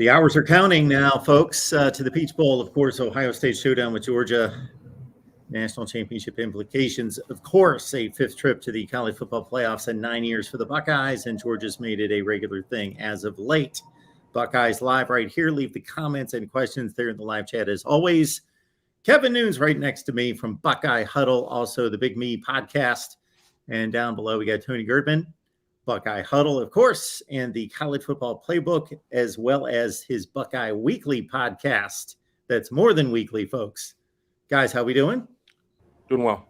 The hours are counting now, folks, to the Peach Bowl. Of course, Ohio State showdown with Georgia. National championship implications. Of course, a fifth trip to the college football playoffs in 9 years for the Buckeyes, and Georgia's made it a regular thing as of late. Buckeyes Live right here. Leave the comments and questions there in the live chat as always. Kevin Noon's right next to me from Buckeye Huddle, also the Big Me podcast. And down below, we got Tony Girdman, Buckeye Huddle, of course, and the College Football Playbook, as well as his Buckeye Weekly podcast. That's more than weekly, folks. Guys, how we doing? Doing well.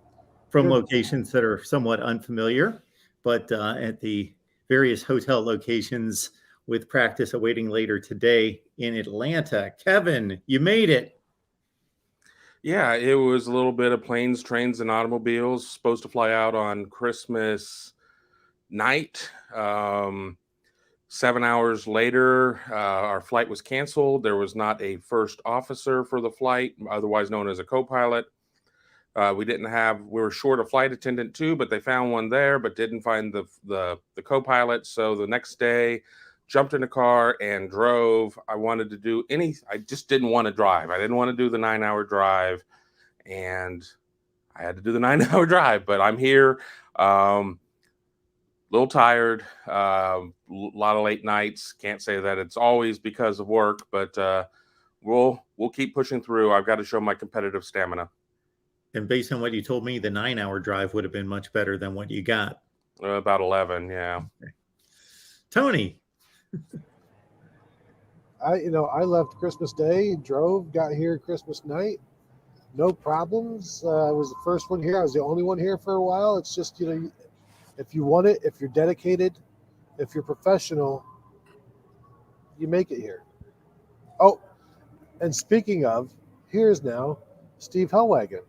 From locations that are somewhat unfamiliar, but at the various hotel locations with practice awaiting later today in Atlanta. Kevin, you made it. Yeah, it was a little bit of planes, trains, and automobiles. Supposed to fly out on Christmas night. 7 hours later, our flight was canceled. There was not a first officer for the flight, otherwise known as a co-pilot. We were short a flight attendant too, but they found one there, but didn't find the co-pilot. So the next day, jumped in a car and drove. I just didn't want to drive. I didn't want to do the 9-hour drive, and I had to do the 9-hour drive, but I'm here. Little tired, a lot of late nights. Can't say that it's always because of work, but we'll keep pushing through. I've got to show my competitive stamina. And based on what you told me, the 9-hour drive would have been much better than what you got. About 11, yeah. Okay. Tony. I left Christmas Day, drove, got here Christmas night. No problems. I was the first one here. I was the only one here for a while. It's just, if you want it, if you're dedicated, if you're professional, you make it here. Oh, and speaking of, here's now Steve Hellwagon.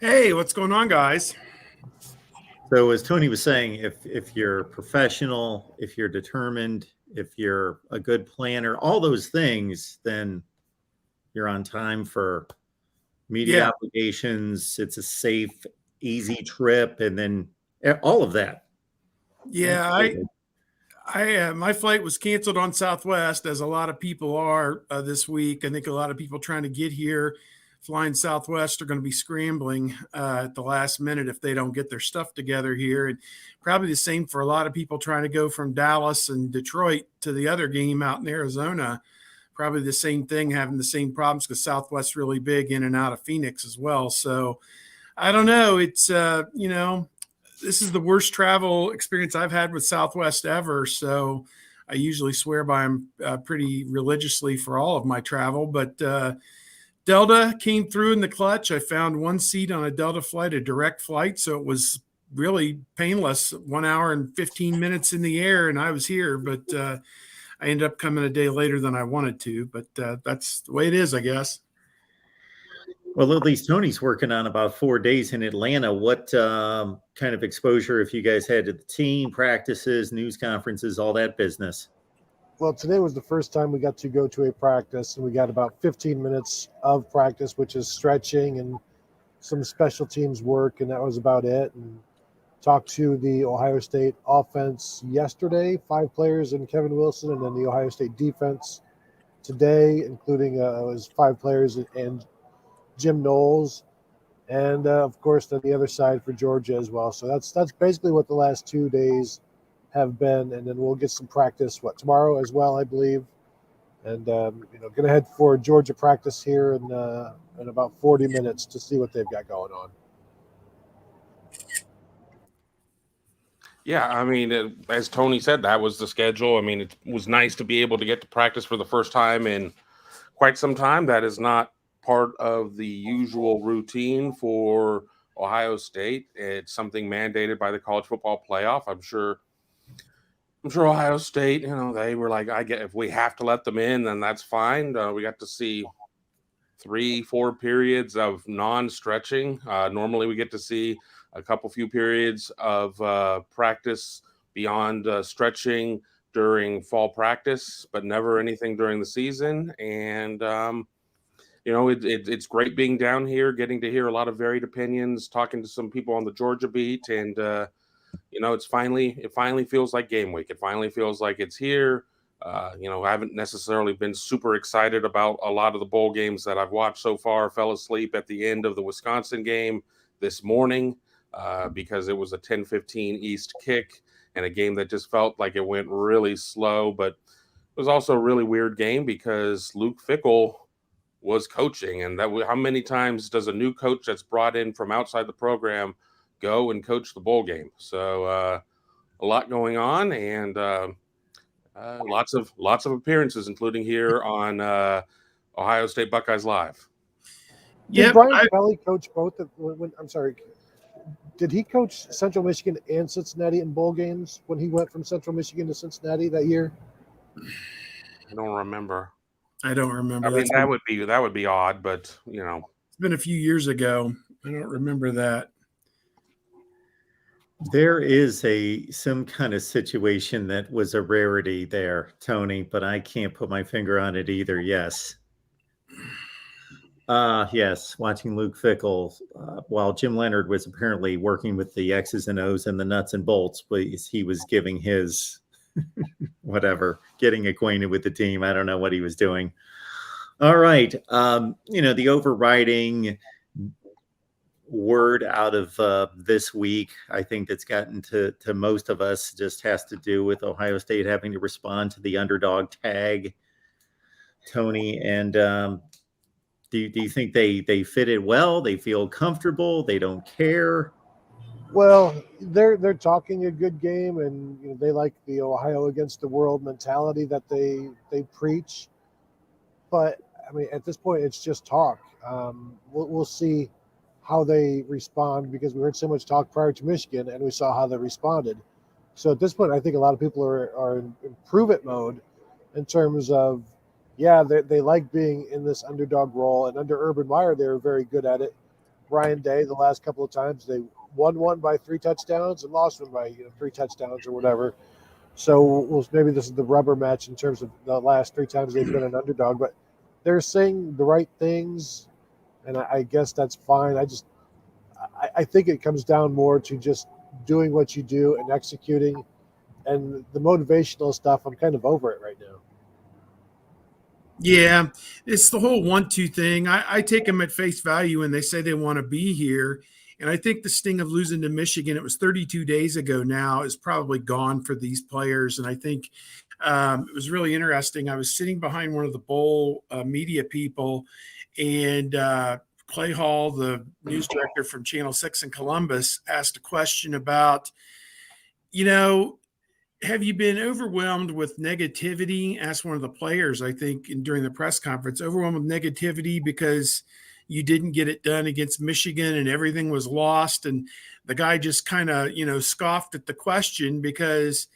Hey, what's going on, guys? So as Tony was saying, if you're professional, if you're determined, if you're a good planner, all those things, then you're on time for media obligations. It's a safe, easy trip, and then all of that. Yeah, my flight was canceled on Southwest, as a lot of people are this week. I think a lot of people trying to get here flying Southwest are going to be scrambling at the last minute if they don't get their stuff together here. And probably the same for a lot of people trying to go from Dallas and Detroit to the other game out in Arizona. Probably the same thing, having the same problems because Southwest's really big in and out of Phoenix as well. So I don't know. It's, this is the worst travel experience I've had with Southwest ever. So I usually swear by them pretty religiously for all of my travel. But Delta came through in the clutch. I found one seat on a Delta flight, a direct flight. So it was really painless, 1 hour and 15 minutes in the air, and I was here. But I ended up coming a day later than I wanted to. But that's the way it is, I guess. Well, at least Tony's working on about 4 days in Atlanta. What kind of exposure have you guys had to the team, practices, news conferences, all that business? Well, today was the first time we got to go to a practice, and we got about 15 minutes of practice, which is stretching and some special teams work, and that was about it. And talked to the Ohio State offense yesterday, 5 players and Kevin Wilson, and then the Ohio State defense today, including it was 5 players and Jim Knowles, and of course on the other side for Georgia as well. So that's basically what the last 2 days have been, and then we'll get some practice tomorrow as well, I believe. And going to head for Georgia practice here in about 40 minutes to see what they've got going on. Yeah, I mean, as Tony said, that was the schedule. I mean, it was nice to be able to get to practice for the first time in quite some time. That is not part of the usual routine for Ohio State. It's something mandated by the College Football Playoff. I'm sure Ohio State, they were like, if we have to let them in, then that's fine. We got to see 3-4 periods of non-stretching. Normally we get to see a few periods of practice beyond stretching during fall practice, but never anything during the season. And, it's great being down here, getting to hear a lot of varied opinions, talking to some people on the Georgia beat, and it finally feels like game week. It finally feels like it's here. I haven't necessarily been super excited about a lot of the bowl games that I've watched so far. Fell asleep at the end of the Wisconsin game this morning because it was a 10:15 East kick and a game that just felt like it went really slow. But it was also a really weird game because Luke Fickell was coaching, and how many times does a new coach that's brought in from outside the program go and coach the bowl game? So a lot going on, and lots of appearances, including here on Ohio State Buckeyes Live. Did Brian Kelly coach both? I'm sorry. Did he coach Central Michigan and Cincinnati in bowl games when he went from Central Michigan to Cincinnati that year? I don't remember. I mean, that would be odd, but it's been a few years ago. I don't remember that. There is some kind of situation that was a rarity there, Tony, but I can't put my finger on it either. Yes. Yes, watching Luke Fickell while Jim Leonard was apparently working with the X's and O's and the nuts and bolts, but he was giving his whatever, getting acquainted with the team. I don't know what he was doing. All right. The overriding word out of this week, I think that's gotten to most of us, just has to do with Ohio State having to respond to the underdog tag, Tony. And do you think they fit it well? They feel comfortable? They don't care? Well, they're talking a good game, and they like the Ohio against the world mentality that they preach. But I mean, at this point, it's just talk. We'll see how they respond, because we heard so much talk prior to Michigan, and we saw how they responded. So at this point, I think a lot of people are in prove-it mode in terms of, they like being in this underdog role. And under Urban Meyer, they were very good at it. Ryan Day, the last couple of times, they won one by 3 touchdowns and lost one by 3 touchdowns or whatever. So maybe this is the rubber match in terms of the last 3 times they've been an underdog. But they're saying the right things, and I guess that's fine. I think it comes down more to just doing what you do and executing. And the motivational stuff, I'm kind of over it right now. Yeah, it's the whole 1-2 thing. I take them at face value when they say they want to be here. And I think the sting of losing to Michigan, it was 32 days ago now, is probably gone for these players. And I think it was really interesting. I was sitting behind one of the bowl media people, and Clay Hall, the news director from Channel 6 in Columbus, asked a question about, have you been overwhelmed with negativity? Asked one of the players, I think, during the press conference, overwhelmed with negativity because you didn't get it done against Michigan and everything was lost. And the guy just kind of, scoffed at the question because,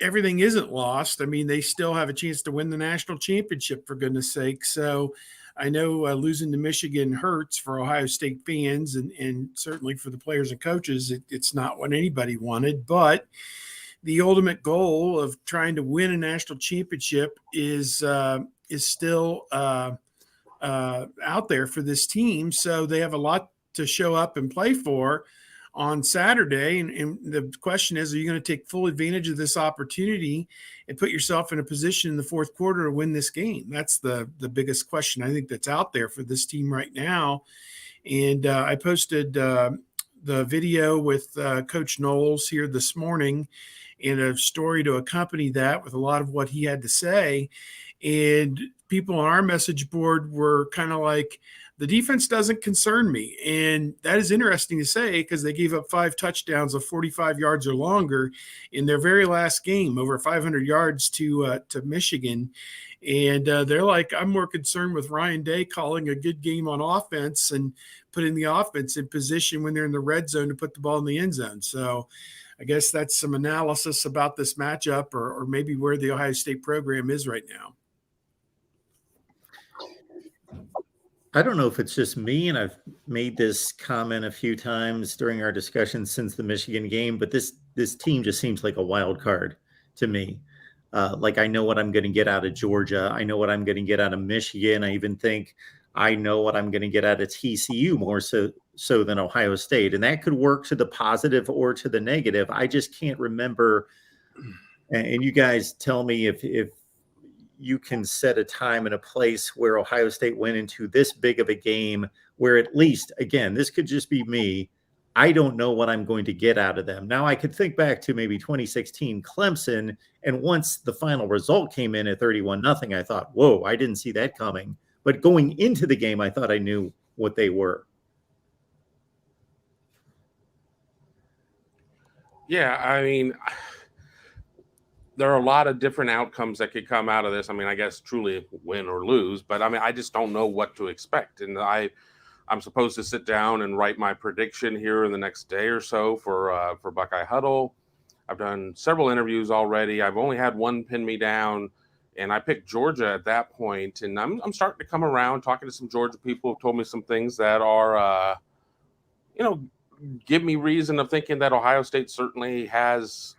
everything isn't lost. I mean, they still have a chance to win the national championship, for goodness sake. So I know losing to Michigan hurts for Ohio State fans and certainly for the players and coaches. It's not what anybody wanted, but the ultimate goal of trying to win a national championship is still out there for this team. So they have a lot to show up and play for on Saturday. And the question is, are you going to take full advantage of this opportunity and put yourself in a position in the fourth quarter to win this game? That's the biggest question I think that's out there for this team right now. And I posted the video with Coach Knowles here this morning, and a story to accompany that with a lot of what he had to say. And people on our message board were kind of like, the defense doesn't concern me. And that is interesting to say, because they gave up 5 touchdowns of 45 yards or longer in their very last game, over 500 yards to Michigan. And they're like, I'm more concerned with Ryan Day calling a good game on offense and putting the offense in position when they're in the red zone to put the ball in the end zone. So I guess that's some analysis about this matchup, or maybe where the Ohio State program is right now. I don't know if it's just me, and I've made this comment a few times during our discussion since the Michigan game, but this team just seems like a wild card to me. Like, I know what I'm going to get out of Georgia. I know what I'm going to get out of Michigan. I even think I know what I'm going to get out of TCU more so than Ohio State. And that could work to the positive or to the negative. I just can't remember And you guys tell me if you can set a time and a place where Ohio State went into this big of a game where at least, again, this could just be me. I don't know what I'm going to get out of them. Now I could think back to maybe 2016 Clemson. And once the final result came in at 31-0, I thought, whoa, I didn't see that coming. But going into the game, I thought I knew what they were. Yeah, I mean, there are a lot of different outcomes that could come out of this. I mean, I guess truly win or lose, but I mean, I just don't know what to expect. And I'm supposed to sit down and write my prediction here in the next day or so for Buckeye Huddle. I've done several interviews already. I've only had one pin me down, and I picked Georgia at that point. And I'm starting to come around, talking to some Georgia people who told me some things that are, give me reason of thinking that Ohio State certainly has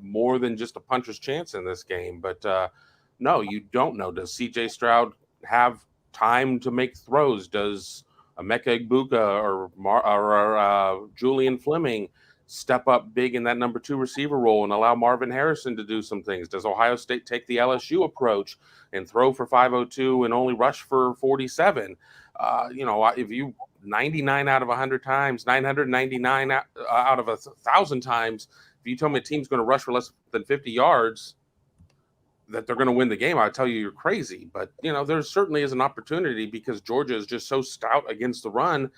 more than just a puncher's chance in this game. But no, you don't know. Does C.J. Stroud have time to make throws? Does Emeka Egbuka or Julian Fleming step up big in that number 2 receiver role and allow Marvin Harrison to do some things? Does Ohio State take the LSU approach and throw for 502 and only rush for 47? If you 99 out of 100 times, 999 out of 1,000 times, if you tell me a team's going to rush for less than 50 yards, that they're going to win the game, I tell you you're crazy. But, there certainly is an opportunity because Georgia is just so stout against the run,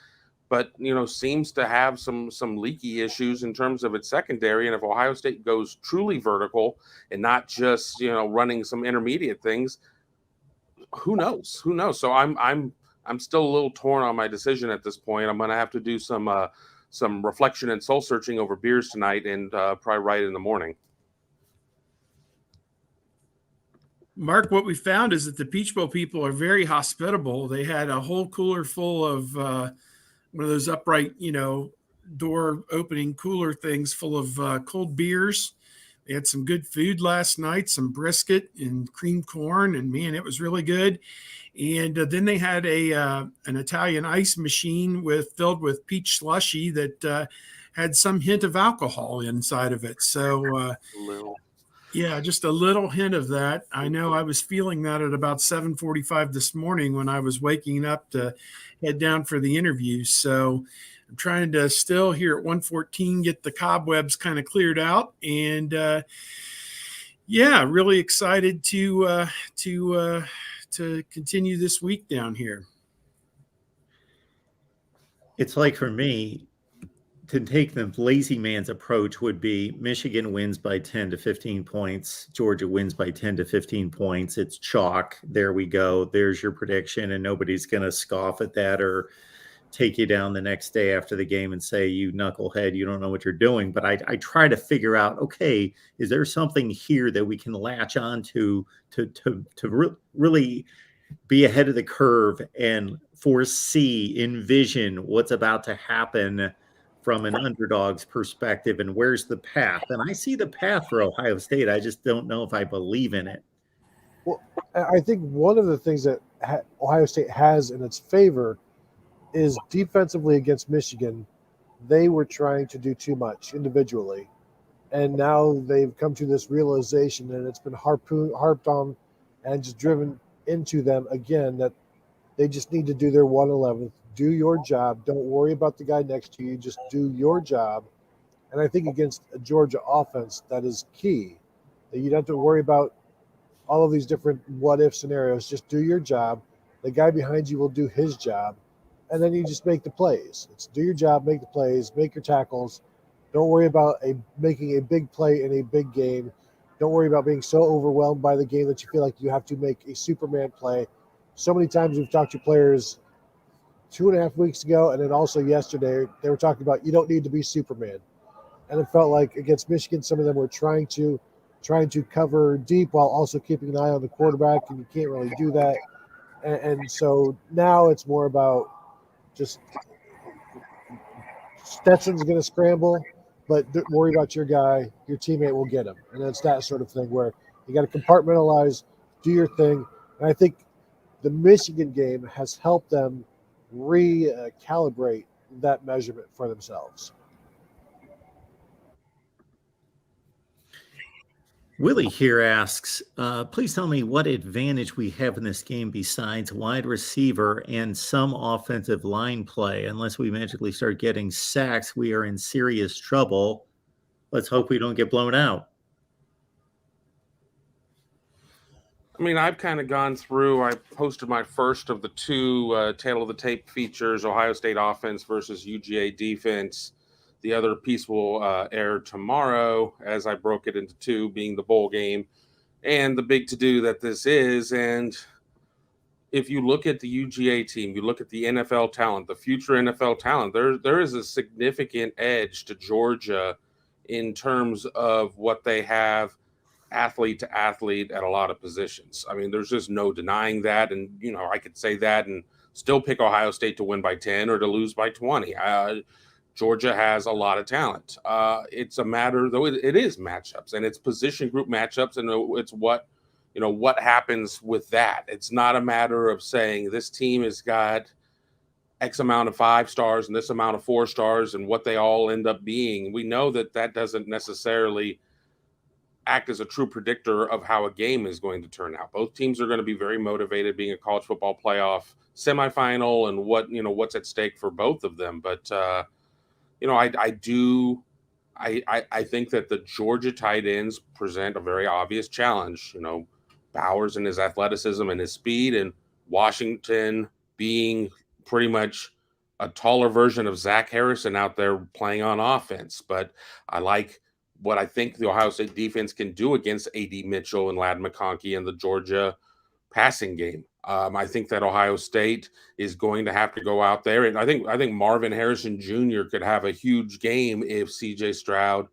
but, seems to have some leaky issues in terms of its secondary. And if Ohio State goes truly vertical and not just, running some intermediate things, who knows? So I'm still a little torn on my decision at this point. I'm going to have to do some reflection and soul searching over beers tonight and probably write in the morning. Mark, what we found is that the Peach Bowl people are very hospitable. They had a whole cooler full of one of those upright, door opening cooler things full of cold beers. They had some good food last night, some brisket and creamed corn, and man, it was really good. And then they had an Italian ice machine filled with peach slushy that had some hint of alcohol inside of it. So, yeah, just a little hint of that. I know I was feeling that at about 7:45 this morning when I was waking up to head down for the interview. So I'm trying to still here at 1:14 get the cobwebs kind of cleared out, and really excited to continue this week down here. It's like for me, to take the lazy man's approach would be Michigan wins by 10 to 15 points. Georgia wins by 10 to 15 points. It's chalk. There we go. There's your prediction. And nobody's going to scoff at that or take you down the next day after the game and say, you knucklehead, you don't know what you're doing. But I try to figure out, okay, is there something here that we can latch on to really be ahead of the curve and envision what's about to happen from an underdog's perspective, and where's the path? And I see the path for Ohio State. I just don't know if I believe in it. Well, I think one of the things that Ohio State has in its favor is defensively against Michigan. They were trying to do too much individually, and now they've come to this realization, and it's been harped on and just driven into them again that they just need to do their 111th. Do your job. Don't worry about the guy next to you. Just do your job. And I think against a Georgia offense, that is key. That you don't have to worry about all of these different what-if scenarios. Just do your job. The guy behind you will do his job. And then you just make the plays. It's do your job, make the plays, make your tackles. Don't worry about making a big play in a big game. Don't worry about being so overwhelmed by the game that you feel like you have to make a Superman play. So many times we've talked to players 2.5 weeks ago, and then also yesterday, they were talking about you don't need to be Superman. And it felt like against Michigan, some of them were trying to cover deep while also keeping an eye on the quarterback, and you can't really do that. And so now it's more about just Stetson's going to scramble, but don't worry about your guy. Your teammate will get him. And it's that sort of thing where you got to compartmentalize, do your thing. And I think the Michigan game has helped them recalibrate that measurement for themselves. Willie here asks, please tell me what advantage we have in this game besides wide receiver and some offensive line play. Unless we magically start getting sacks, we are in serious trouble. Let's hope we don't get blown out. I mean, I've kind of gone through. I posted my first of the two tail of the tape features: Ohio State offense versus UGA defense. The other piece will air tomorrow, as I broke it into two, being the bowl game and the big to-do that this is. And if you look at the UGA team, you look at the NFL talent, the future NFL talent, there is a significant edge to Georgia in terms of what they have athlete to athlete at a lot of positions. I mean, there's just no denying that. And, I could say that and still pick Ohio State to win by 10 or to lose by 20. Georgia has a lot of talent. It's a matter, though, it is matchups, and it's position group matchups, and it's what happens with that. It's not a matter of saying this team has got X amount of 5 stars and this amount of 4 stars and what they all end up being. We know that doesn't necessarily act as a true predictor of how a game is going to turn out. Both teams are going to be very motivated, being a college football playoff semifinal, and what's at stake for both of them. But I think that the Georgia tight ends present a very obvious challenge. Bowers and his athleticism and his speed, and Washington being pretty much a taller version of Zach Harrison out there playing on offense. But I like what I think the Ohio State defense can do against A.D. Mitchell and Ladd McConkey in the Georgia passing game. I think that Ohio State is going to have to go out there, and I think Marvin Harrison Jr. could have a huge game if C.J. Stroud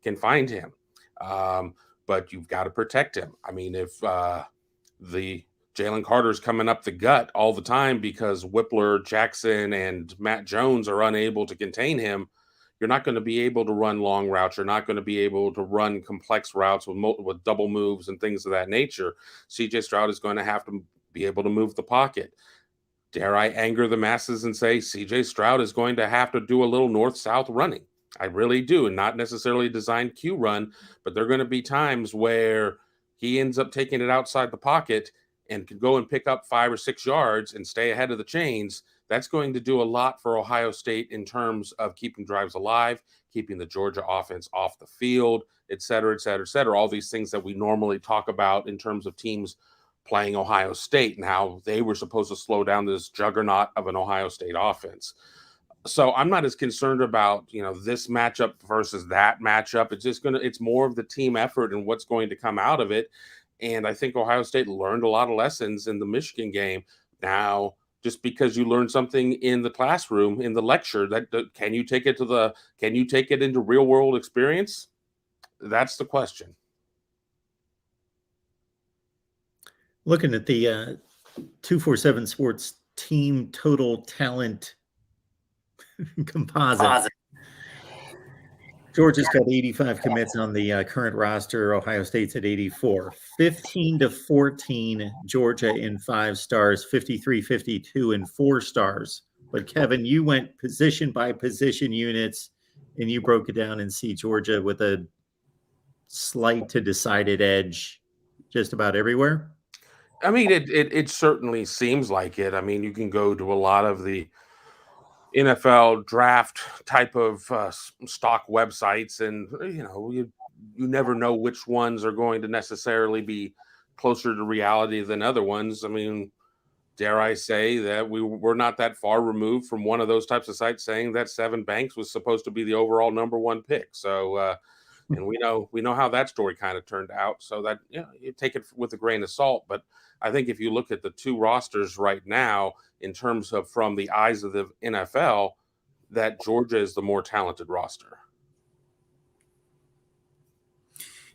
can find him. But you've got to protect him. I mean, if the Jalen Carter's coming up the gut all the time because Whippler, Jackson, and Matt Jones are unable to contain him, you're not going to be able to run long routes. You're not going to be able to run complex routes with double moves and things of that nature. C.J. Stroud is going to have to be able to move the pocket. Dare I anger the masses and say C.J. Stroud is going to have to do a little north-south running? I really do, and not necessarily a designed Q run, but there are going to be times where he ends up taking it outside the pocket and can go and pick up 5 or 6 yards and stay ahead of the chains. That's going to do a lot for Ohio State in terms of keeping drives alive, keeping the Georgia offense off the field, et cetera, et cetera, et cetera. All these things that we normally talk about in terms of teams playing Ohio State and how they were supposed to slow down this juggernaut of an Ohio State offense. So I'm not as concerned about, this matchup versus that matchup. It's more of the team effort and what's going to come out of it. And I think Ohio State learned a lot of lessons in the Michigan game. Now, just because you learn something in the classroom, in the lecture, can you take it into real world experience? That's the question. Looking at the 247 Sports team total talent composite. Georgia's got 85 commits on the current roster. Ohio State's at 84. 15-14, Georgia in 5 stars. 53-52 in 4 stars. But Kevin, you went position by position units, and you broke it down and see Georgia with a slight to decided edge just about everywhere. I mean, it certainly seems like it. I mean, you can go to a lot of the NFL draft type of stock websites, and you never know which ones are going to necessarily be closer to reality than other ones. I mean, dare I say that we're not that far removed from one of those types of sites saying that Sevyn Banks was supposed to be the overall number 1 pick. So, and we know how that story kind of turned out. So that you take it with a grain of salt, but I think if you look at the 2 rosters right now, in terms of from the eyes of the NFL, that Georgia is the more talented roster.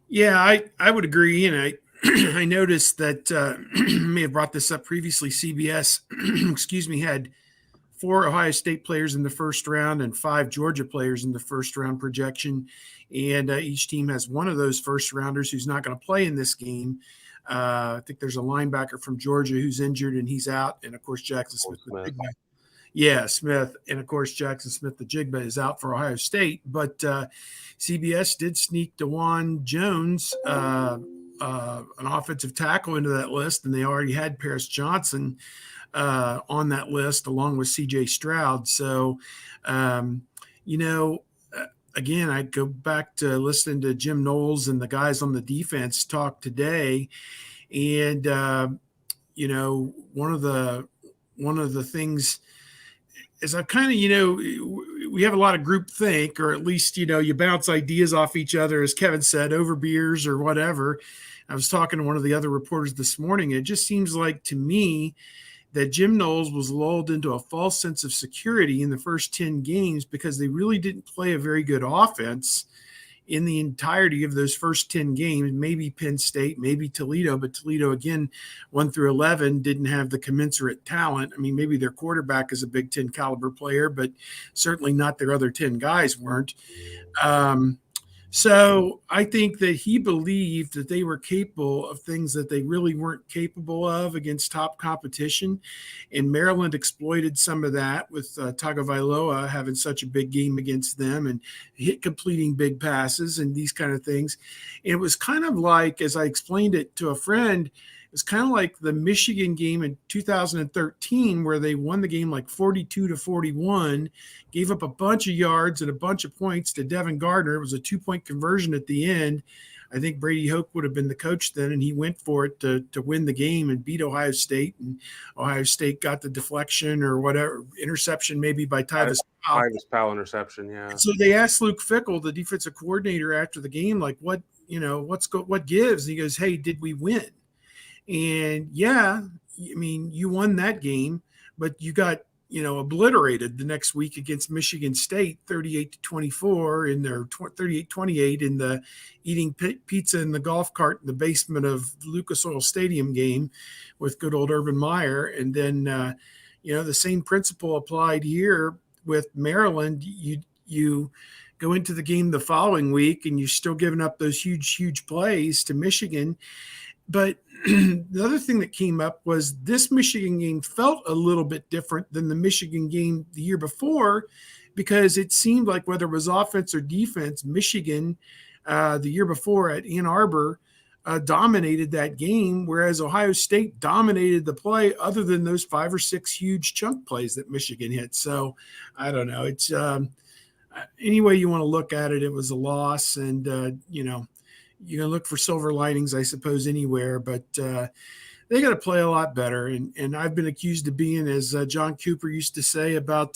Yeah, I would agree. And I noticed that may have brought this up previously. CBS, had 4 Ohio State players in the first round and 5 Georgia players in the first round projection. And each team has one of those first rounders who's not going to play in this game. I think there's a linebacker from Georgia who's injured and he's out. And of course, Jackson Smith, the big guy. Yeah, Smith, and of course Jackson Smith, the Jigba, is out for Ohio State. But CBS did sneak DeJuan Jones, an offensive tackle, into that list, and they already had Paris Johnson on that list along with C.J. Stroud. So, you know, again, I go back to listening to Jim Knowles and the guys on the defense talk today, and you know, one of the things is I kind of, you know, we have a lot of group think, or at least, you know, you bounce ideas off each other, as Kevin said, over beers or whatever. I was talking to one of the other reporters this morning. It just seems like to me that Jim Knowles was lulled into a false sense of security in the first 10 games because they really didn't play a very good offense in the entirety of those first 10 games. Maybe Penn State, maybe Toledo, but Toledo, again, 1 through 11, didn't have the commensurate talent. I mean, maybe their quarterback is a Big Ten caliber player, but certainly not their other 10 guys weren't. So I think that he believed that they were capable of things that they really weren't capable of against top competition. And Maryland exploited some of that with Tagovailoa having such a big game against them and completing big passes and these kind of things. And it was kind of like, as I explained it to a friend, it's kind of like the Michigan game in 2013 where they won the game like 42-41, gave up a bunch of yards and a bunch of points to Devin Gardner. It was a 2-point conversion at the end. I think Brady Hoke would have been the coach then, and he went for it to win the game and beat Ohio State. And Ohio State got the deflection or whatever, interception maybe by Tyvis Powell. Tyvis Powell interception, yeah. So they asked Luke Fickell, the defensive coordinator, after the game, like, what gives? And he goes, hey, did we win? And yeah, I mean, you won that game, but you got, you know, obliterated the next week against Michigan State, 38-24 in their 38-28 in the eating pizza in the golf cart in the basement of Lucas Oil Stadium game with good old Urban Meyer. And then, you know, the same principle applied here with Maryland. You go into the game the following week and you're still giving up those huge plays to Michigan. But the other thing that came up was this Michigan game felt a little bit different than the Michigan game the year before, because it seemed like whether it was offense or defense, Michigan the year before at Ann Arbor dominated that game, whereas Ohio State dominated the play other than those 5 or 6 huge chunk plays that Michigan hit. So I don't know. It's any way you want to look at it, it was a loss. And, you know, you're going to look for silver linings, I suppose, anywhere, but they got to play a lot better. And I've been accused of being, as John Cooper used to say about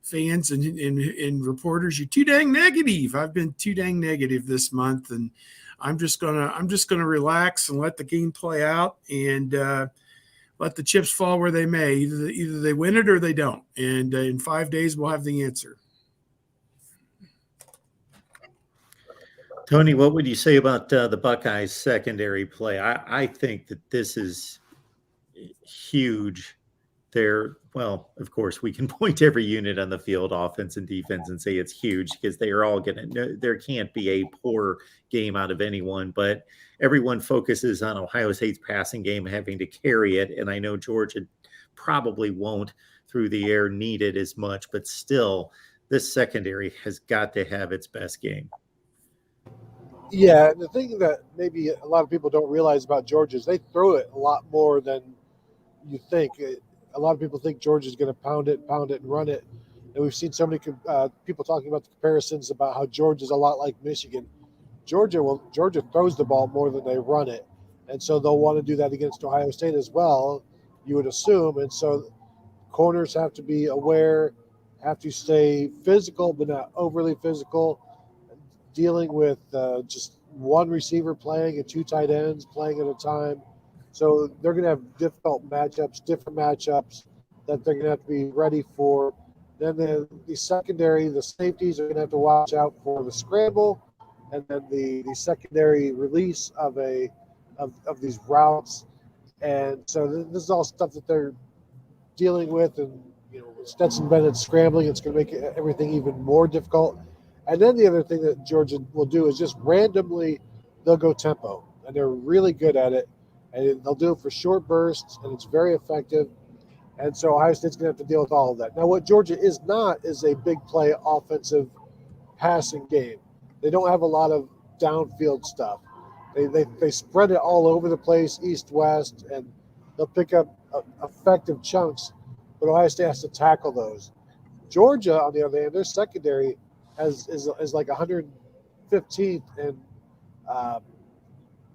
fans and reporters, you're too dang negative. I've been too dang negative this month, and I'm just gonna relax and let the game play out and let the chips fall where they may. Either they win it or they don't. And in 5 days, we'll have the answer. Tony, what would you say about the Buckeyes secondary play? I think that this is huge. Well, of course, we can point to every unit on the field, offense and defense, and say it's huge because they are all going to – there can't be a poor game out of anyone. But everyone focuses on Ohio State's passing game having to carry it, and I know Georgia probably won't through the air need it as much. But still, this secondary has got to have its best game. Yeah, the thing that maybe a lot of people don't realize about Georgia is they throw it a lot more than you think. A lot of people think Georgia's going to pound it, and run it. And we've seen so many people talking about the comparisons about how Georgia's a lot like Michigan. Georgia throws the ball more than they run it. And so they'll want to do that against Ohio State as well, you would assume. And so corners have to be aware, have to stay physical, but not overly physical, dealing with just one receiver playing and 2 tight ends playing at a time. So they're going to have different matchups that they're going to have to be ready for. Then the secondary, the safeties are going to have to watch out for the scramble, and then the secondary release of these routes. And so this is all stuff that they're dealing with. And you know, Stetson Bennett scrambling, it's going to make everything even more difficult. And then the other thing that Georgia will do is just randomly they'll go tempo, and they're really good at it. And they'll do it for short bursts, and it's very effective. And so Ohio State's going to have to deal with all of that. Now, what Georgia is not is a big play offensive passing game. They don't have a lot of downfield stuff. They spread it all over the place, east, west, and they'll pick up effective chunks, but Ohio State has to tackle those. Georgia, on the other hand, their secondary is like 115th in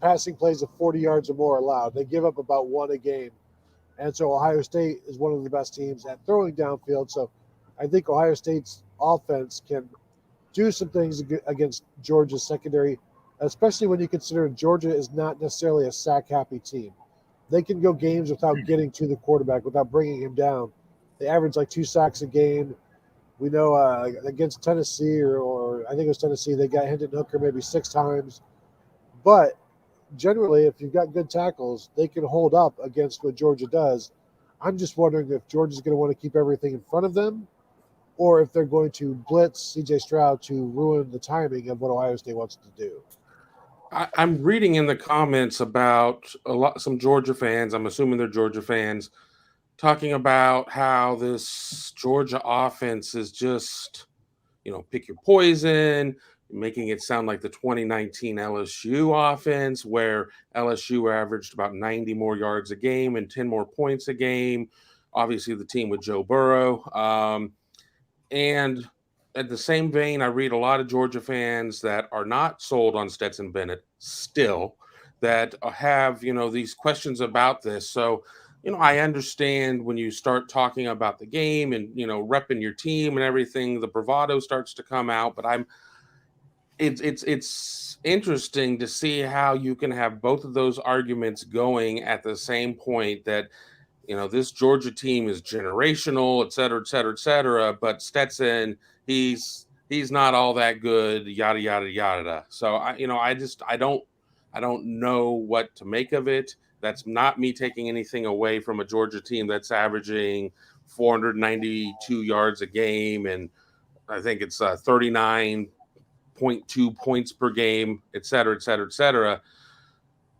passing plays of 40 yards or more allowed. They give up about one a game. And so Ohio State is one of the best teams at throwing downfield. So I think Ohio State's offense can do some things against Georgia's secondary, especially when you consider Georgia is not necessarily a sack-happy team. They can go games without getting to the quarterback, without bringing him down. They average like 2 sacks a game. We know against Tennessee, or I think it was Tennessee, they got Hendon Hooker maybe 6 times. But generally, if you've got good tackles, they can hold up against what Georgia does. I'm just wondering if Georgia's going to want to keep everything in front of them, or if they're going to blitz C.J. Stroud to ruin the timing of what Ohio State wants to do. I'm reading in the comments about some Georgia fans, I'm assuming they're Georgia fans, talking about how this Georgia offense is just, pick your poison, making it sound like the 2019 LSU offense, where LSU averaged about 90 more yards a game and 10 more points a game. Obviously, the team with Joe Burrow. And at the same vein, I read a lot of Georgia fans that are not sold on Stetson Bennett still, that have, these questions about this. So, I understand when you start talking about the game and, repping your team and everything, the bravado starts to come out. But it's interesting to see how you can have both of those arguments going at the same point, that this Georgia team is generational, et cetera, et cetera, et cetera. But Stetson, he's not all that good, yada, yada, yada. So I don't know what to make of it. That's not me taking anything away from a Georgia team that's averaging 492 yards a game. And I think it's 39.2 points per game, et cetera, et cetera, et cetera.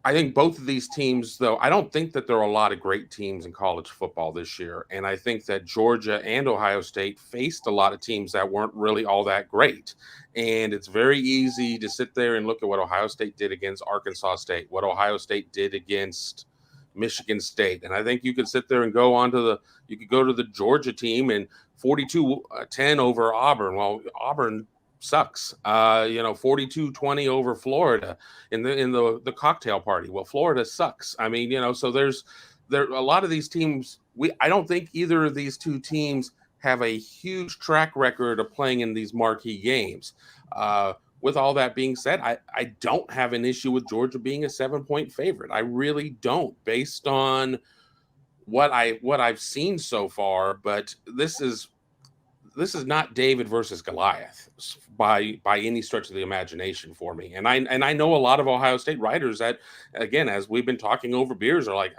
I think both of these teams, though, I don't think that there are a lot of great teams in college football this year. And I think that Georgia and Ohio State faced a lot of teams that weren't really all that great. And it's very easy to sit there and look at what Ohio State did against Arkansas State, what Ohio State did against Michigan State. And I think you could sit there and you could go to the Georgia team and 42-10 over Auburn. Well, Auburn sucks. 42-20 over Florida in the cocktail party. Well, Florida sucks. I mean, so there a lot of these teams. I don't think either of these two teams have a huge track record of playing in these marquee games. With all that being said, I don't have an issue with Georgia being a 7-point favorite. I really don't, based on what I've seen so far. But this is not David versus Goliath by any stretch of the imagination for me. And I know a lot of Ohio State writers that, again, as we've been talking over beers, are like,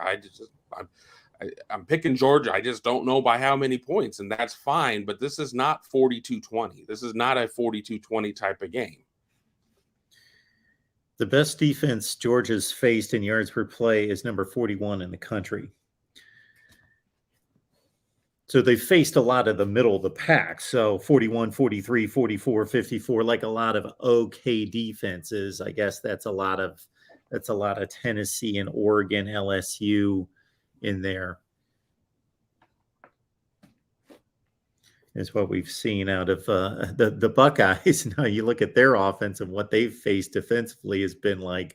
I'm picking Georgia. I just don't know by how many points, and that's fine. But this is not 42-20. This is not a 42-20 type of game. The best defense Georgia's faced in yards per play is number 41 in the country. So they faced a lot of the middle of the pack. So 41, 43, 44, 54, like a lot of okay defenses. I guess that's a lot of Tennessee and Oregon, LSU in there. Is what we've seen out of the Buckeyes. Now you look at their offense, and what they've faced defensively has been like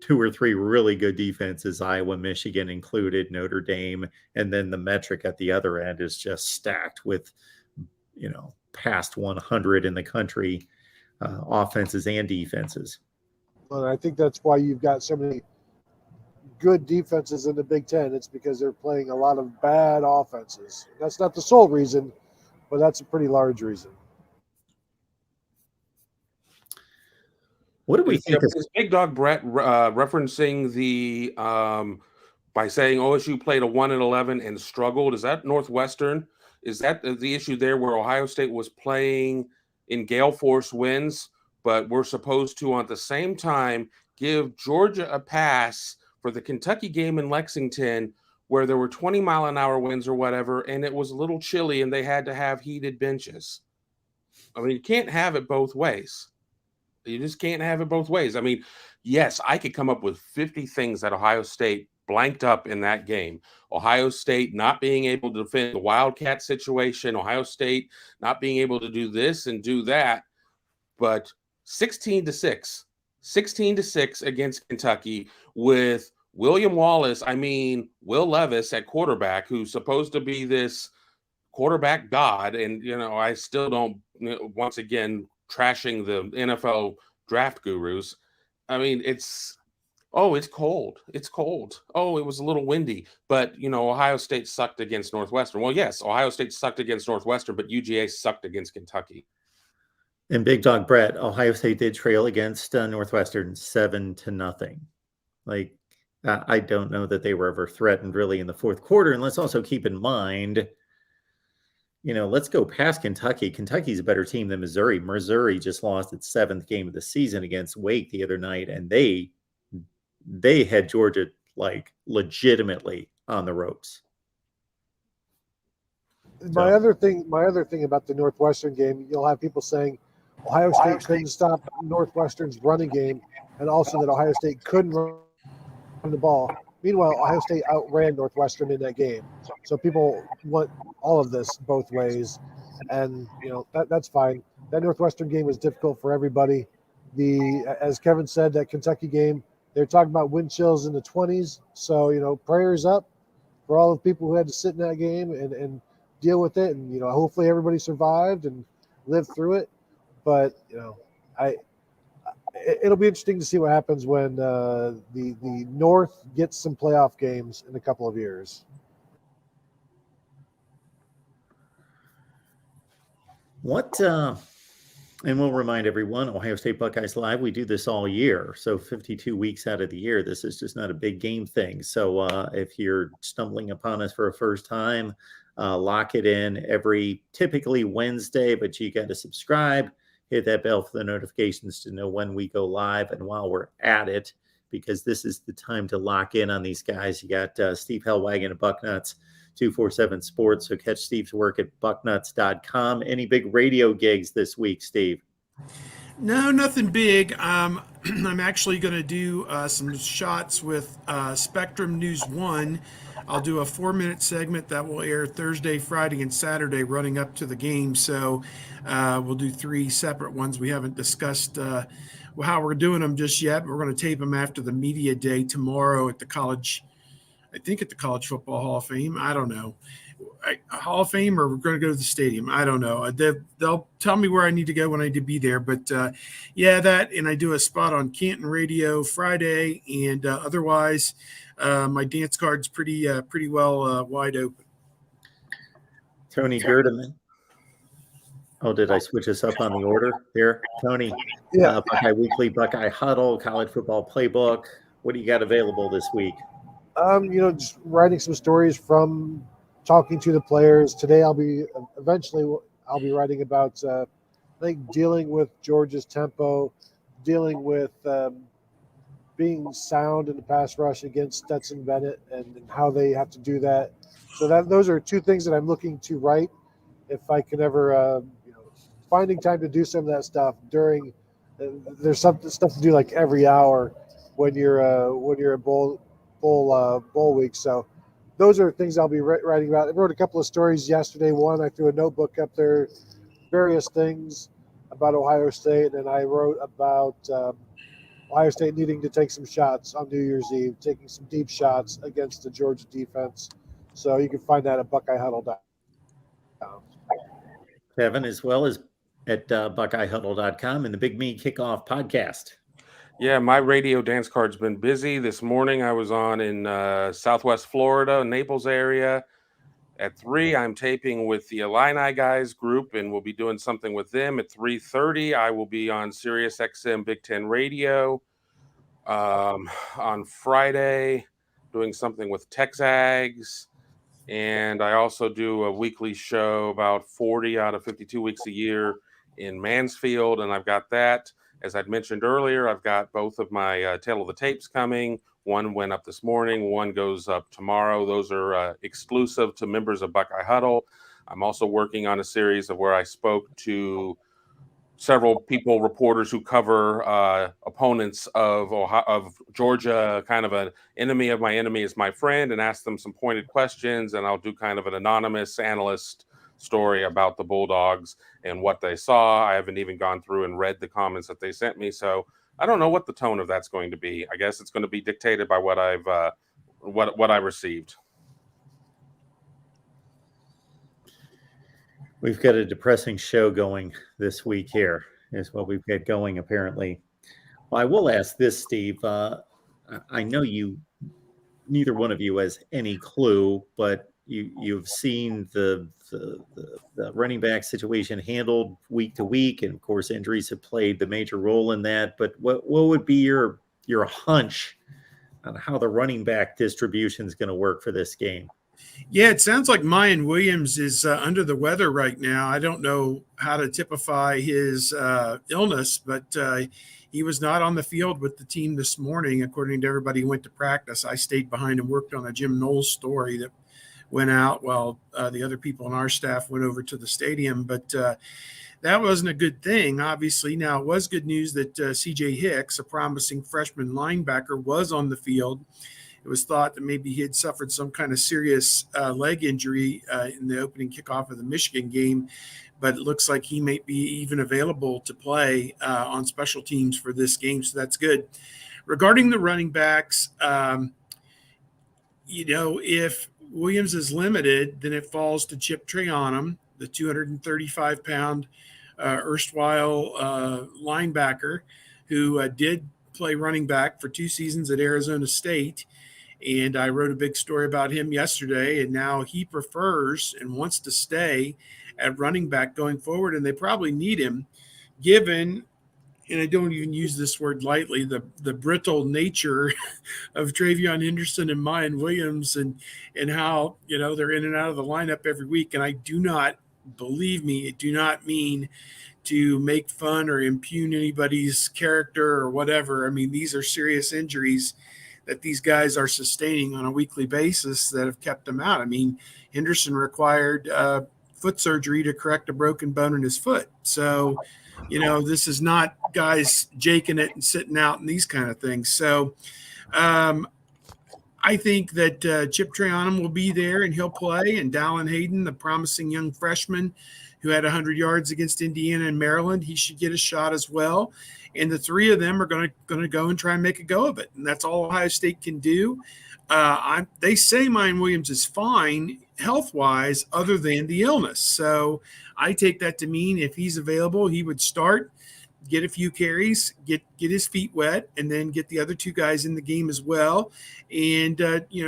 2 or 3 really good defenses, Iowa, Michigan included, Notre Dame, and then the metric at the other end is just stacked with, past 100 in the country, offenses and defenses. Well, I think that's why you've got so many good defenses in the Big Ten. It's because they're playing a lot of bad offenses. That's not the sole reason, but that's a pretty large reason. What do we think? Is Big Dog Brett referencing the by saying OSU played a 1-11 and struggled? Is that Northwestern? Is that the issue there, where Ohio State was playing in gale force winds, but we're supposed to at the same time give Georgia a pass for the Kentucky game in Lexington, where there were 20-mile-an-hour winds or whatever, and it was a little chilly and they had to have heated benches. I mean, you can't have it both ways. You just can't have it both ways. I mean, yes, I could come up with 50 things that Ohio State blanked up in that game. Ohio State not being able to defend the Wildcat situation, Ohio State not being able to do this and do that, but 16-6 against Kentucky with William Wallace, Will Levis at quarterback, who's supposed to be this quarterback god. And, I still don't, once again, trashing the NFL draft gurus. I mean, it's cold. It's cold. Oh, it was a little windy. But, Ohio State sucked against Northwestern. Well, yes, Ohio State sucked against Northwestern, but UGA sucked against Kentucky. And Big Dog Brett, Ohio State did trail against Northwestern 7-0. Like, I don't know that they were ever threatened really in the fourth quarter. And let's also keep in mind, let's go past Kentucky. Kentucky's a better team than Missouri. Missouri just lost its 7th game of the season against Wake the other night, and they had Georgia like legitimately on the ropes. My other thing about the Northwestern game, you'll have people saying Ohio State couldn't stop Northwestern's running game, and also that Ohio State couldn't run the ball. Meanwhile, Ohio State outran Northwestern in that game. So people want all of this both ways, and that's fine. That Northwestern game was difficult for everybody. As Kevin said, that Kentucky game, they're talking about wind chills in the 20s. So prayers up for all the people who had to sit in that game and deal with it, and hopefully everybody survived and lived through it. But it'll be interesting to see what happens when the North gets some playoff games in a couple of years. And we'll remind everyone, Ohio State Buckeyes Live, we do this all year. So 52 weeks out of the year, this is just not a big game thing. So if you're stumbling upon us for a first time, lock it in every typically Wednesday, but you got to subscribe. Hit that bell for the notifications to know when we go live. And while we're at it, because this is the time to lock in on these guys, you got Steve Hellwagon at Bucknuts 247 Sports. So catch Steve's work at bucknuts.com. Any big radio gigs this week, Steve? No, nothing big. I'm actually going to do some shots with Spectrum News 1. I'll do a 4-minute segment that will air Thursday, Friday, and Saturday running up to the game. So we'll do 3 separate ones. We haven't discussed how we're doing them just yet. We're going to tape them after the media day tomorrow at the College Football Hall of Fame. I don't know. Hall of Fame, or we're going to go to the stadium. I don't know. They'll tell me where I need to go when I need to be there. But that, and I do a spot on Canton Radio Friday, and otherwise, my dance card's pretty well wide open. Tony Gerdeman. Oh, did I switch us up on the order here, Tony? Yeah. Buckeye Weekly, Buckeye Huddle, College Football Playbook. What do you got available this week? Just writing some stories from talking to the players. Today I'll be writing about I think dealing with Georgia's tempo, dealing with being sound in the pass rush against Stetson Bennett and how they have to do that. So those are 2 things that I'm looking to write if I can ever finding time to do some of that stuff during there's stuff to do like every hour when you're a bowl week. So those are things I'll be writing about. I wrote a couple of stories yesterday. One, I threw a notebook up there, various things about Ohio State, and I wrote about Ohio State needing to take some shots on New Year's Eve, taking some deep shots against the Georgia defense. So you can find that at BuckeyeHuddle.com. Kevin, as well as at BuckeyeHuddle.com and the Big Me Kickoff podcast. Yeah, my radio dance card's been busy. This morning I was on in Southwest Florida, Naples area. At 3, I'm taping with the Illini guys group, and we'll be doing something with them. At 3:30, I will be on Sirius XM Big Ten Radio. On Friday, doing something with Texags. And I also do a weekly show about 40 out of 52 weeks a year in Mansfield, and I've got that. As I'd mentioned earlier, I've got both of my Tale of the Tapes coming, One went up this morning. One goes up tomorrow. Those are exclusive to members of Buckeye Huddle. I'm also working on a series of where I spoke to several people, reporters who cover opponents of Georgia, kind of an enemy of my enemy is my friend, and ask them some pointed questions. And I'll do kind of an anonymous analyst story about the Bulldogs and what they saw. I haven't even gone through and read the comments that they sent me, so I don't know what the tone of that's going to be. I guess it's going to be dictated by what I've what I received. We've got a depressing show going this week here, is what we've got going, apparently. Well, I will ask this, Steve. I know neither one of you has any clue, but you've seen the running back situation handled week to week, and of course, injuries have played the major role in that. But what would be your hunch on how the running back distribution is going to work for this game? Yeah, it sounds like Mayan Williams is under the weather right now. I don't know how to typify his illness, but he was not on the field with the team this morning, according to everybody who went to practice. I stayed behind and worked on a Jim Knowles story that went out while the other people on our staff went over to the stadium. But that wasn't a good thing, obviously. Now, it was good news that C.J. Hicks, a promising freshman linebacker, was on the field. It was thought that maybe he had suffered some kind of serious leg injury in the opening kickoff of the Michigan game, but it looks like he may be even available to play on special teams for this game, so that's good. Regarding the running backs, if Williams is limited, then it falls to Chip Trayanum, the 235-pound erstwhile linebacker who did play running back for 2 seasons at Arizona State. And I wrote a big story about him yesterday, and now he prefers and wants to stay at running back going forward, and they probably need him given, and I don't even use this word lightly, the brittle nature of Travion Henderson and Mayan Williams and how, they're in and out of the lineup every week. And I do not, believe me, it do not mean to make fun or impugn anybody's character or whatever. I mean, these are serious injuries that these guys are sustaining on a weekly basis that have kept them out. I mean, Henderson required foot surgery to correct a broken bone in his foot. So, this is not guys jaking it and sitting out and these kind of things. So I think that Chip Trayanum will be there and he'll play. And Dallin Hayden, the promising young freshman who had 100 yards against Indiana and Maryland, he should get a shot as well. And the three of them are going to go and try and make a go of it. And that's all Ohio State can do. They say Mayan Williams is fine health-wise other than the illness. So I take that to mean if he's available, he would start, get a few carries, get his feet wet, and then get the other 2 guys in the game as well and,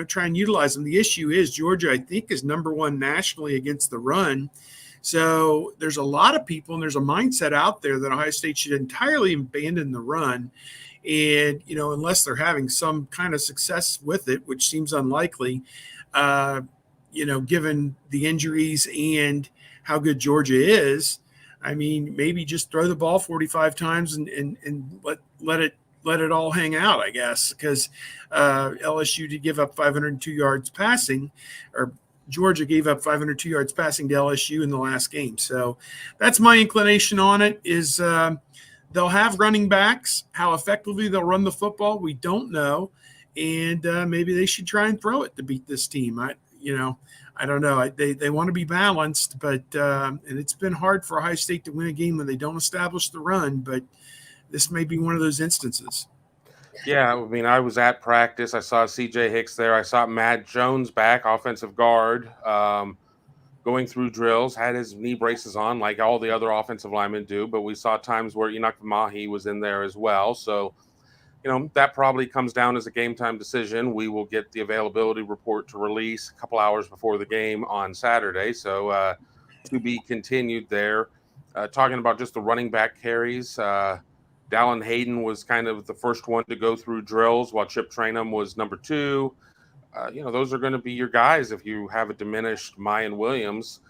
try and utilize them. The issue is Georgia, I think, is number 1 nationally against the run. So there's a lot of people and there's a mindset out there that Ohio State should entirely abandon the run. And, unless they're having some kind of success with it, which seems unlikely, given the injuries and how good Georgia is, I mean, maybe just throw the ball 45 times and let it all hang out, I guess, because LSU did give up 502 yards passing, or Georgia gave up 502 yards passing to LSU in the last game. So that's my inclination on it is they'll have running backs. How effectively they'll run the football, we don't know. And maybe they should try and throw it to beat this team. I don't know. They want to be balanced, but and it's been hard for Ohio State to win a game when they don't establish the run, but this may be one of those instances. Yeah, I mean, I was at practice. I saw C.J. Hicks there. I saw Matt Jones back, offensive guard, going through drills, had his knee braces on like all the other offensive linemen do. But we saw times where Enoch Mahi was in there as well. So, that probably comes down as a game time decision. We will get the availability report to release a couple hours before the game on Saturday. So to be continued there. Talking about just the running back carries, Dallin Hayden was kind of the first one to go through drills while Chip Trayanum was number 2. Those are going to be your guys if you have a diminished Mayan Williams.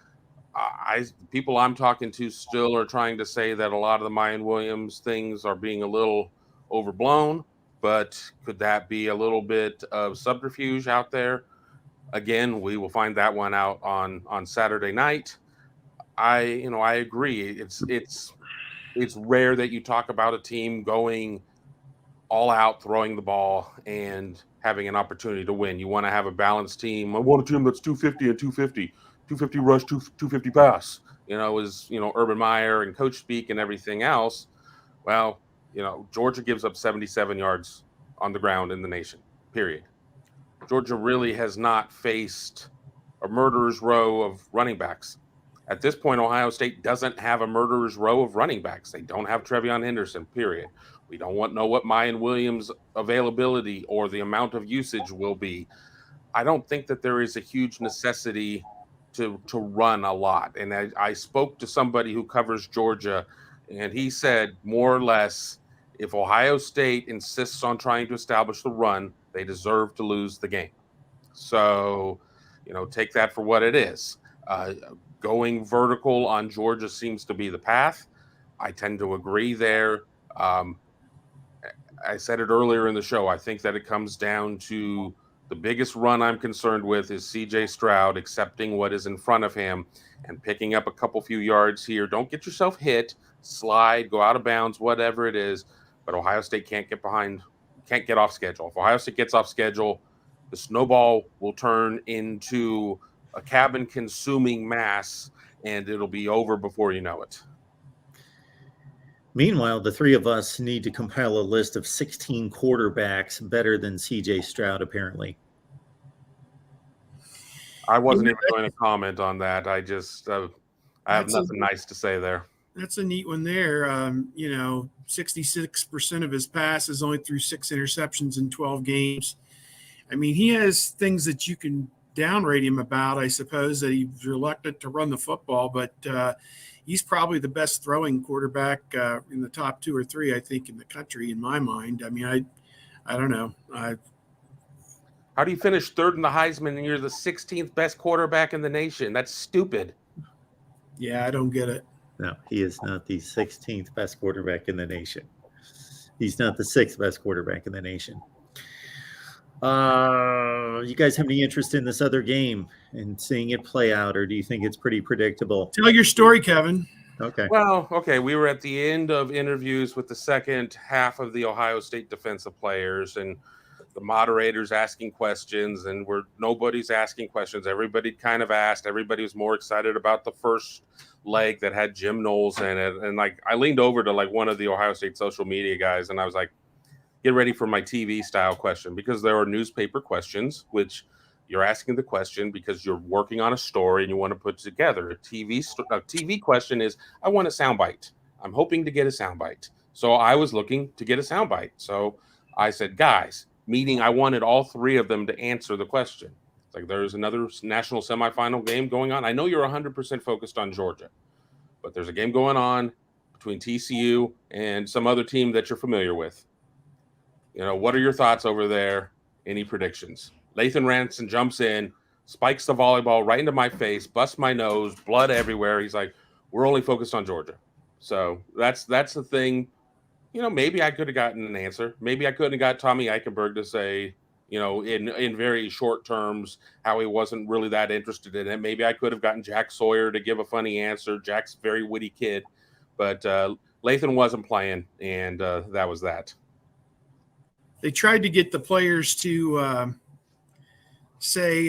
People I'm talking to still are trying to say that a lot of the Mayan Williams things are being a little overblown, but could that be a little bit of subterfuge out there? Again, we will find that one out on Saturday night. I agree. It's rare that you talk about a team going all out, throwing the ball, and having an opportunity to win. You want to have a balanced team. I want a team that's 250 and 250, 250 rush, 250 pass. Urban Meyer and coach speak and everything else. Well, Georgia gives up 77 yards on the ground in the nation, period. Georgia really has not faced a murderer's row of running backs. At this point, Ohio State doesn't have a murderer's row of running backs. They don't have Trevion Henderson, period. We don't know what Mayan Williams' availability or the amount of usage will be. I don't think that there is a huge necessity to run a lot. And I spoke to somebody who covers Georgia, and he said more or less, if Ohio State insists on trying to establish the run, they deserve to lose the game. So, take that for what it is. Going vertical on Georgia seems to be the path. I tend to agree there. I said it earlier in the show. I think that it comes down to the biggest run I'm concerned with is CJ Stroud accepting what is in front of him and picking up a couple few yards here. Don't get yourself hit, slide, go out of bounds, whatever it is. But Ohio State can't get off schedule. If Ohio State gets off schedule, the snowball will turn into a cabin-consuming mass, and it'll be over before you know it. Meanwhile, the three of us need to compile a list of 16 quarterbacks better than CJ Stroud, apparently. I wasn't even going to comment on that. I just I have nothing nice to say there. That's a neat one there. 66% of his passes only threw 6 interceptions in 12 games. I mean, he has things that you can downrate him about, I suppose, that he's reluctant to run the football, but he's probably the best throwing quarterback in the top 2 or 3, I think, in the country, in my mind. I mean, I don't know. How do you finish third in the Heisman and you're the 16th best quarterback in the nation? That's stupid. Yeah, I don't get it. No, he is not the 16th best quarterback in the nation. He's not the 6th best quarterback in the nation. You guys have any interest in this other game and seeing it play out, or do you think it's pretty predictable? Tell your story, Kevin. Okay. Well, okay. We were at the end of interviews with the second half of the Ohio State defensive players, and the moderators asking questions, and nobody's asking questions. Everybody kind of asked. Everybody was more excited about the first leg that had Jim Knowles in it. And I leaned over to one of the Ohio State social media guys, and I was like, get ready for my TV style question, because there are newspaper questions, which you're asking the question because you're working on a story and you want to put together. A TV question is, I want a soundbite. I'm hoping to get a soundbite. So I was looking to get a soundbite. So I said, guys, meaning I wanted all 3 of them to answer the question. It's like, there's another national semifinal game going on. I know you're 100% focused on Georgia, but there's a game going on between TCU and some other team that you're familiar with. What are your thoughts over there? Any predictions? Lathan Ranson jumps in, spikes the volleyball right into my face, busts my nose, blood everywhere. He's like, we're only focused on Georgia. So that's the thing. Maybe I could have gotten an answer. Maybe I couldn't have got Tommy Eichenberg to say, in very short terms, how he wasn't really that interested in it. Maybe I could have gotten Jack Sawyer to give a funny answer. Jack's a very witty kid. But Lathan wasn't playing, and that was that. They tried to get the players to say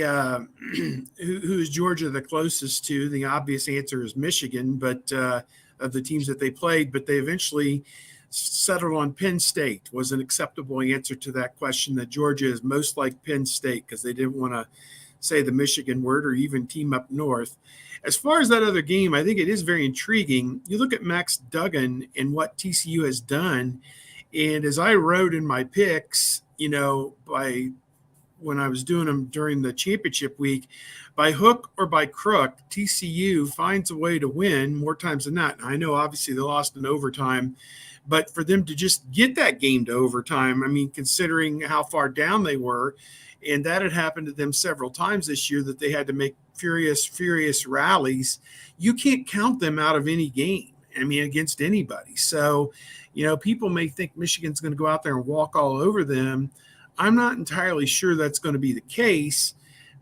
who's Georgia the closest to. The obvious answer is Michigan, but of the teams that they played, but they eventually settled on Penn State was an acceptable answer to that question, that Georgia is most like Penn State, because they didn't want to say the Michigan word or even team up north. As far as that other game, I think it is very intriguing. You look at Max Duggan and what TCU has done, and as I wrote in my picks, when I was doing them during the championship week, by hook or by crook, TCU finds a way to win more times than not. I know obviously they lost in overtime, but for them to just get that game to overtime, I mean, considering how far down they were, and that had happened to them several times this year, that they had to make furious rallies, you can't count them out of any game. I mean, against anybody. So, People may think Michigan's going to go out there and walk all over them. I'm not entirely sure that's going to be the case,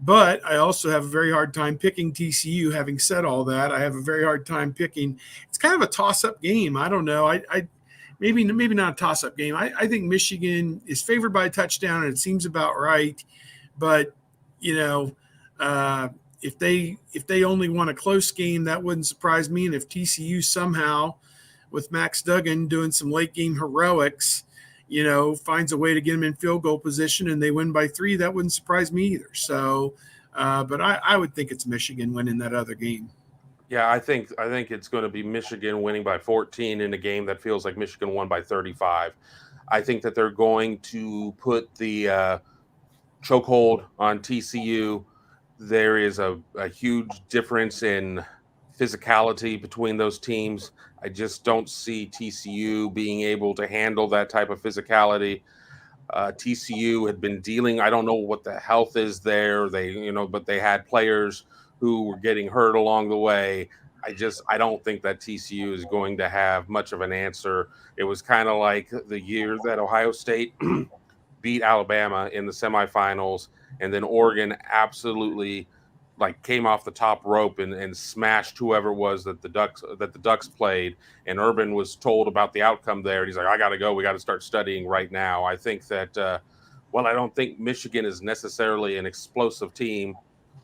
but I also have a very hard time picking TCU. Having said all that, I have a very hard time picking. It's kind of a toss-up game. I don't know. I maybe not a toss-up game. I think Michigan is favored by a touchdown, and it seems about right. But if they only won a close game, that wouldn't surprise me. And if TCU somehow, with Max Duggan doing some late game heroics, finds a way to get them in field goal position and they win by 3, that wouldn't surprise me either. So, but I would think it's Michigan winning that other game. Yeah, I think it's going to be Michigan winning by 14 in a game that feels like Michigan won by 35. I think that they're going to put the chokehold on TCU. There is a huge difference in physicality between those teams. I just don't see TCU being able to handle that type of physicality. TCU had been dealing, I don't know what the health is there. But they had players who were getting hurt along the way. I don't think that TCU is going to have much of an answer. It was kind of like the year that Ohio State beat Alabama in the semifinals, and then Oregon absolutely came off the top rope and smashed whoever it was that the Ducks played. And Urban was told about the outcome there, and he's like, I got to go. We got to start studying right now. I think that, I don't think Michigan is necessarily an explosive team,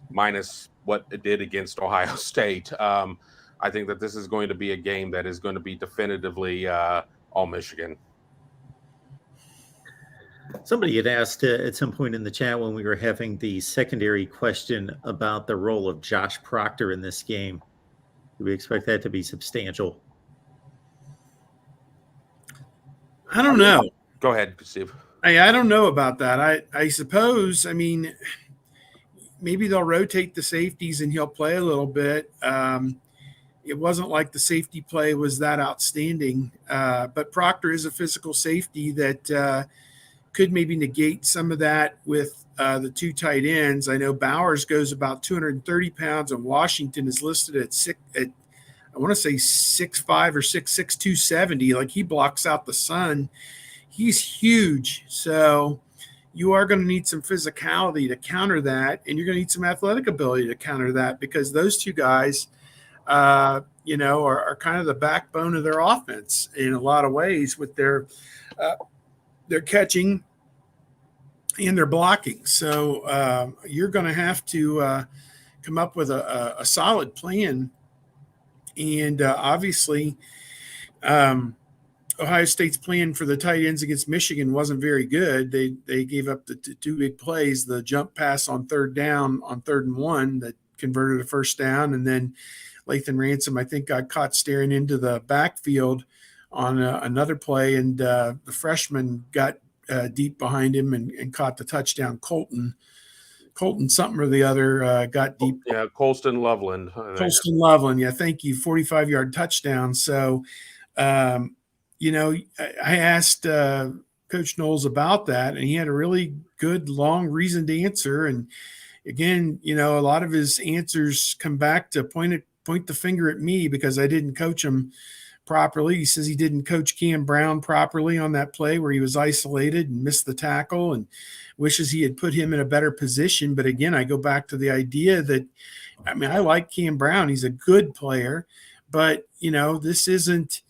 minus what it did against Ohio State. I think that this is going to be a game that is going to be definitively all Michigan. Somebody had asked at some point in the chat when we were having the secondary question about the role of Josh Proctor in this game. Do we expect that to be substantial? I don't know. Go ahead, Steve. I don't know about that. I suppose, maybe they'll rotate the safeties and he'll play a little bit. It wasn't like the safety play was that outstanding. But Proctor is a physical safety that could maybe negate some of that with the 2 tight ends. I know Bowers goes about 230 pounds, and Washington is listed at I want to say 6'5" or 6'6", 270. He blocks out the sun. He's huge. So you are going to need some physicality to counter that, and you're going to need some athletic ability to counter that, because those 2 guys, are kind of the backbone of their offense in a lot of ways with their catching and their blocking. So you're going to have to come up with a solid plan. And obviously, Ohio State's plan for the tight ends against Michigan wasn't very good. They gave up the 2 big plays, the jump pass on 3rd down on 3rd and 1 that converted a 1st down, and then Lathan Ransom, I think, got caught staring into the backfield on another play, and the freshman got deep behind him and caught the touchdown. Colton something or the other got deep. Yeah, Colston Loveland. Colston Loveland, yeah, thank you. 45-yard touchdown. So, I asked Coach Knowles about that, and he had a really good, long, reasoned answer. And again, a lot of his answers come back to point the finger at me because I didn't coach him properly. He says he didn't coach Cam Brown properly on that play where he was isolated and missed the tackle, and wishes he had put him in a better position. But again, I go back to the idea that, I like Cam Brown. He's a good player, but, this isn't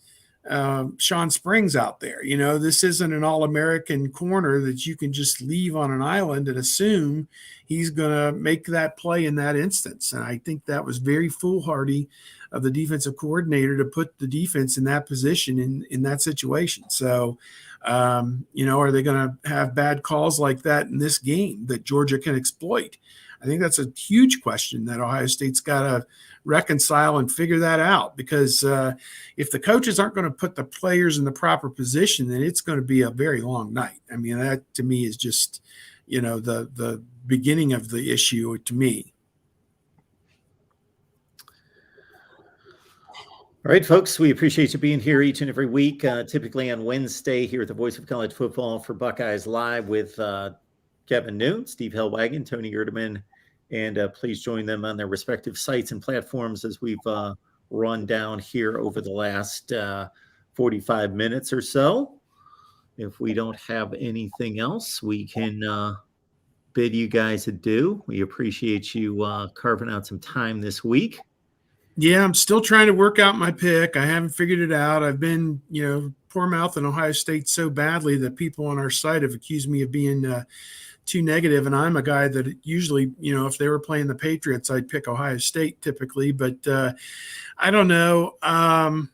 Sean Springs out there. This isn't an All-American corner that you can just leave on an island and assume he's going to make that play in that instance. And I think that was very foolhardy of the defensive coordinator to put the defense in that position in that situation. So, are they going to have bad calls like that in this game that Georgia can exploit? I think that's a huge question that Ohio State's got to reconcile and figure that out, because if the coaches aren't going to put the players in the proper position, then it's going to be a very long night. That to me is just, the beginning of the issue to me. All right, folks, we appreciate you being here each and every week, typically on Wednesday here at the Voice of College Football for Buckeyes Live with Kevin Noon, Steve Hellwagon, Tony Erdeman, and please join them on their respective sites and platforms as we've run down here over the last 45 minutes or so. If we don't have anything else, we can bid you guys adieu. We appreciate you carving out some time this week. Yeah, I'm still trying to work out my pick. I haven't figured it out. I've been, poor mouthing Ohio State so badly that people on our site have accused me of being too negative. And I'm a guy that usually, if they were playing the Patriots, I'd pick Ohio State typically. But I don't know. I'm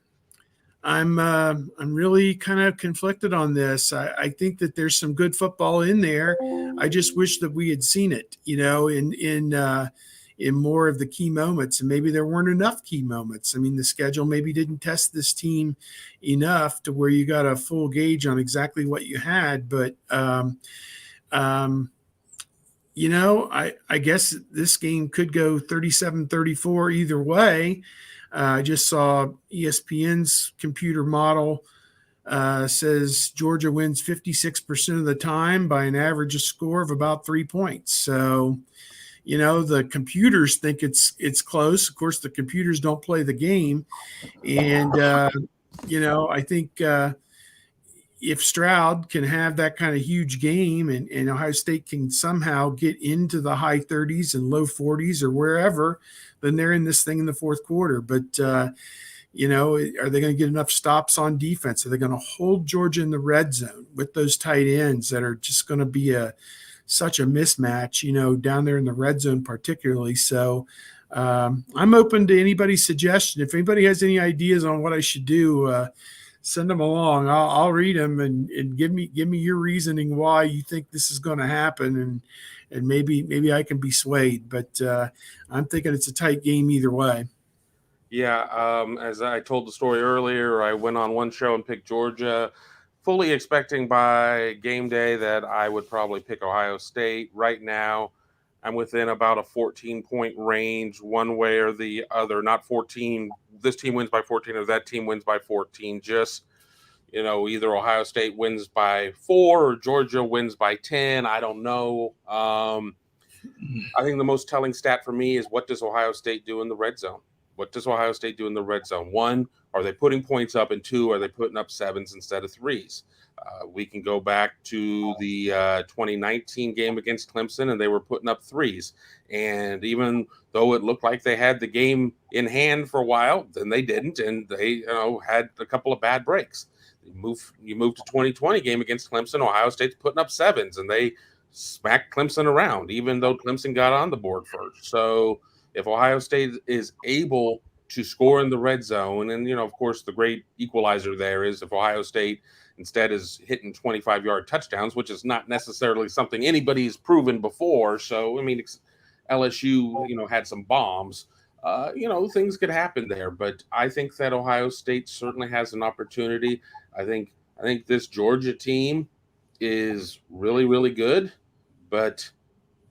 really kind of conflicted on this. I think that there's some good football in there. I just wish that we had seen it, in more of the key moments, and maybe there weren't enough key moments. I mean, the schedule maybe didn't test this team enough to where you got a full gauge on exactly what you had. But I guess this game could go 37-34 either way. I just saw ESPN's computer model says Georgia wins 56% of the time by an average score of about 3 points. So, the computers think it's close. Of course, the computers don't play the game. And, I think if Stroud can have that kind of huge game and Ohio State can somehow get into the high 30s and low 40s or wherever, then they're in this thing in the fourth quarter. But, are they going to get enough stops on defense? Are they going to hold Georgia in the red zone with those tight ends that are just going to be such a mismatch, down there in the red zone particularly? So I'm open to anybody's suggestion. If anybody has any ideas on what I should do, send them along. I'll read them and give me your reasoning why you think this is going to happen, and maybe I can be swayed. But I'm thinking it's a tight game either way. Yeah, as I told the story earlier, I went on one show and picked Georgia, fully expecting by game day that I would probably pick Ohio State. Right now, I'm within about a 14-point range, one way or the other. Not 14, this team wins by 14 or that team wins by 14. Just, either Ohio State wins by 4 or Georgia wins by 10. I don't know. I think the most telling stat for me is, what does Ohio State do in the red zone? What does Ohio State do in the red zone? 1, are they putting points up? And 2, are they putting up 7s instead of 3s? We can go back to the 2019 game against Clemson, and they were putting up 3s. And even though it looked like they had the game in hand for a while, then they didn't, and they had a couple of bad breaks. You move to 2020 game against Clemson, Ohio State's putting up 7s, and they smacked Clemson around, even though Clemson got on the board first. So if Ohio State is able to score in the red zone, and, of course, the great equalizer there is if Ohio State instead is hitting 25-yard touchdowns, which is not necessarily something anybody's proven before. So, I mean, LSU, had some bombs. Things could happen there. But I think that Ohio State certainly has an opportunity. I think this Georgia team is really, really good, but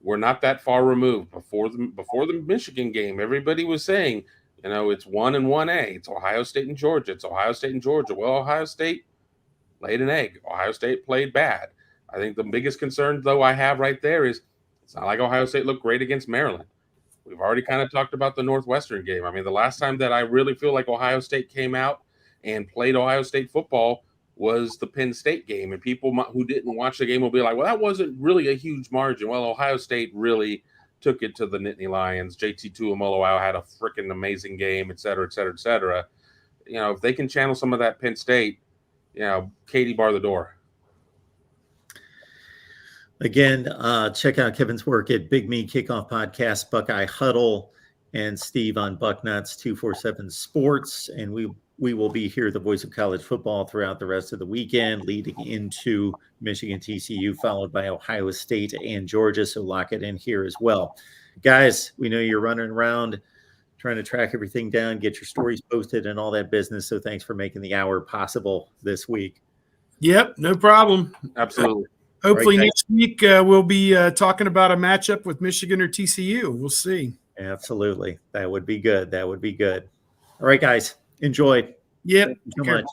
we're not that far removed. Before the Michigan game, everybody was saying, it's 1 and 1A. It's Ohio State and Georgia. It's Ohio State and Georgia. Well, Ohio State laid an egg. Ohio State played bad. I think the biggest concern, though, I have right there is it's not like Ohio State looked great against Maryland. We've already kind of talked about the Northwestern game. I mean, the last time that I really feel like Ohio State came out and played Ohio State football was the Penn State game. And people who didn't watch the game will be like, well, that wasn't really a huge margin. Well, Ohio State really took it to the Nittany Lions. JT Tuimoloau had a freaking amazing game, et cetera, et cetera, et cetera. If they can channel some of that Penn State, Katie bar the door. Again, check out Kevin's work at Big Me Kickoff Podcast, Buckeye Huddle, and Steve on Bucknuts 247 Sports. And we will be here, the voice of college football, throughout the rest of the weekend, leading into Michigan TCU, followed by Ohio State and Georgia. So lock it in here as well. Guys, we know you're running around trying to track everything down, get your stories posted and all that business. So thanks for making the hour possible this week. Yep, no problem. Absolutely. Hopefully next week we'll be talking about a matchup with Michigan or TCU. We'll see. Absolutely. That would be good. All right, guys. Enjoy. Yep. Thank you so much.